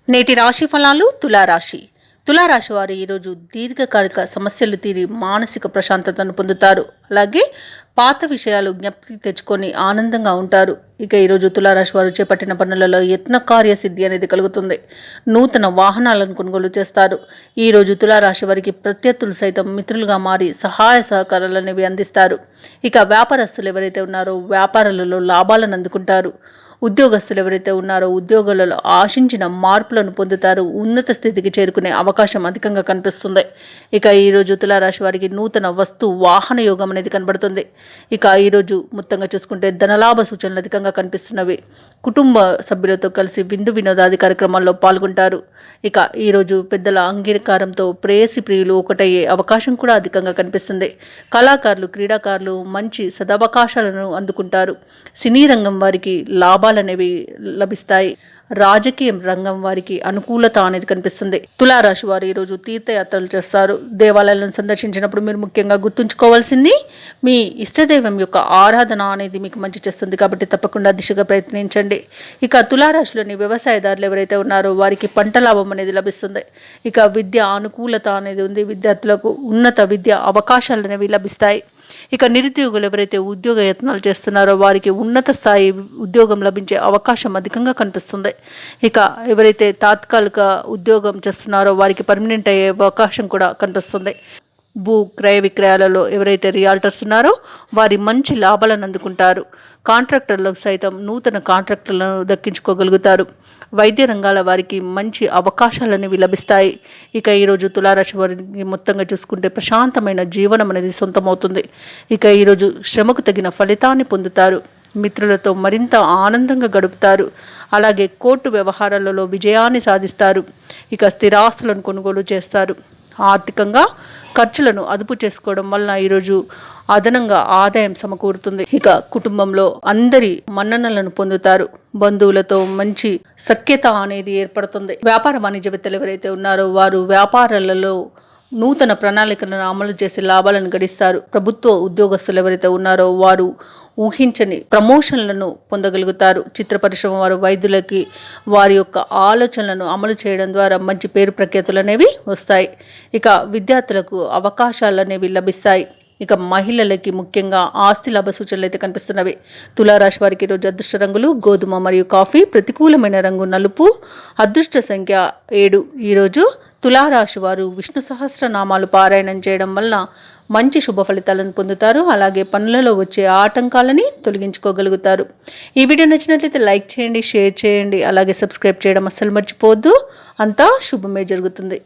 నేటి రాశి ఫలాలు తులారాశి వారు ఈరోజు దీర్ఘకాలిక సమస్యలు తీరి మానసిక ప్రశాంతతను పొందుతారు. అలాగే పాత విషయాలు జ్ఞప్తికి తెచ్చుకొని ఆనందంగా ఉంటారు. ఇక ఈరోజు తులారాశి వారు చేపట్టిన పనులలో యత్న కార్యసిద్ధి అనేది కలుగుతుంది. నూతన వాహనాలను కొనుగోలు చేస్తారు. ఈరోజు తులారాశి వారికి ప్రత్యర్థులు సైతం మిత్రులుగా మారి సహాయ సహకారాలు అనేవి అందిస్తారు. ఇక వ్యాపారస్తులు ఎవరైతే ఉన్నారో వ్యాపారాలలో లాభాలను అందుకుంటారు. ఉద్యోగస్తులు ఎవరైతే ఉన్నారో ఉద్యోగాలలో ఆశించిన మార్పులను పొందుతారు. ఉన్నత స్థితికి చేరుకునే అవకాశం అధికంగా కనిపిస్తుంది. ఇక ఈరోజు తులారాశి వారికి నూతన వస్తు వాహన యోగం అనేది కనబడుతుంది. ఇక ఈరోజు మొత్తంగా చూసుకుంటే ధనలాభ సూచనలు అధికంగా కనిపిస్తున్నవి. కుటుంబ సభ్యులతో కలిసి విందు వినోదాది కార్యక్రమాల్లో పాల్గొంటారు. ఇక ఈరోజు పెద్దల అంగీకారంతో ప్రేయసి ప్రియులు ఒకటయ్యే అవకాశం కూడా అధికంగా కనిపిస్తుంది. కళాకారులు క్రీడాకారులు మంచి సదవకాశాలను అందుకుంటారు. సినీ రంగం వారికి లాభాలు అనేవి లభిస్తాయి. రాజకీయ రంగం వారికి అనుకూలత అనేది కనిపిస్తుంది. తులారాశి వారు ఈరోజు తీర్థయాత్రలు చేస్తారు. దేవాలయాలను సందర్శించినప్పుడు మీరు ముఖ్యంగా గుర్తుంచుకోవాల్సింది మీ ఇష్టదైవం యొక్క ఆరాధన అనేది మీకు మంచి చేస్తుంది. కాబట్టి తప్పకుండా దిశగా ప్రయత్నించండి. ఇక తులారాశిలోని వ్యవసాయదారులు ఎవరైతే ఉన్నారో వారికి పంట లాభం అనేది లభిస్తుంది. ఇక విద్య అనుకూలత అనేది ఉంది. విద్యార్థులకు ఉన్నత విద్య అవకాశాలు అనేవి లభిస్తాయి. ఇక నిరుద్యోగులు ఎవరైతే ఉద్యోగ యత్నాలు చేస్తున్నారో వారికి ఉన్నత స్థాయి ఉద్యోగం లభించే అవకాశం అధికంగా కనిపిస్తుంది. ఇక ఎవరైతే తాత్కాలిక ఉద్యోగం చేస్తున్నారో వారికి పర్మనెంట్ అయ్యే అవకాశం కూడా కనిపిస్తుంది. భూ క్రయ విక్రయాలలో ఎవరైతే రియాల్టర్స్ ఉన్నారో వారి మంచి లాభాలను అందుకుంటారు. కాంట్రాక్టర్లకు సైతం నూతన కాంట్రాక్టర్లను దక్కించుకోగలుగుతారు. వైద్య రంగాల వారికి మంచి అవకాశాలనేవి లభిస్తాయి. ఇక ఈరోజు తులారాశి వారికి మొత్తంగా చూసుకుంటే ప్రశాంతమైన జీవనం అనేది సొంతమవుతుంది. ఇక ఈరోజు శ్రమకు తగిన ఫలితాన్ని పొందుతారు. మిత్రులతో మరింత ఆనందంగా గడుపుతారు. అలాగే కోర్టు వ్యవహారాలలో విజయాన్ని సాధిస్తారు. ఇక స్థిరాస్తులను కొనుగోలు చేస్తారు. ఆర్థికంగా ఖర్చులను అదుపు చేసుకోవడం వలన ఈరోజు అదనంగా ఆదాయం సమకూరుతుంది. ఇక కుటుంబంలో అందరి మన్ననలను పొందుతారు. బంధువులతో మంచి సఖ్యత అనేది ఏర్పడుతుంది. వ్యాపార వాణిజ్యవేత్తలు ఎవరైతే ఉన్నారో వారు వ్యాపారాలలో నూతన ప్రణాళికలను అమలు చేసి లాభాలను గడిస్తారు. ప్రభుత్వ ఉద్యోగస్తులు ఎవరైతే ఉన్నారో వారు ఊహించని ప్రమోషన్లను పొందగలుగుతారు. చిత్ర పరిశ్రమ వారు వైద్యులకి వారి యొక్క ఆలోచనలను అమలు చేయడం ద్వారా మంచి పేరు ప్రఖ్యాతులు అనేవి వస్తాయి. ఇక విద్యార్థులకు అవకాశాలు అనేవి లభిస్తాయి. ఇక మహిళలకి ముఖ్యంగా ఆస్తి లాభ సూచనలు అయితే కనిపిస్తున్నవి. తులారాశి వారికి ఈరోజు అదృష్ట రంగులు గోధుమ మరియు కాఫీ, ప్రతికూలమైన రంగు నలుపు, అదృష్ట సంఖ్య 7. ఈరోజు తులారాశి వారు విష్ణు సహస్రనామాలు పారాయణం చేయడం వల్ల మంచి శుభ ఫలితాలను పొందుతారు. అలాగే పనులలో వచ్చే ఆటంకాలని తొలగించుకోగలుగుతారు. ఈ వీడియో నచ్చినట్లయితే లైక్ చేయండి, షేర్ చేయండి, అలాగే సబ్స్క్రైబ్ చేయడం అస్సలు మర్చిపోవద్దు. అంతా శుభమే జరుగుతుంది.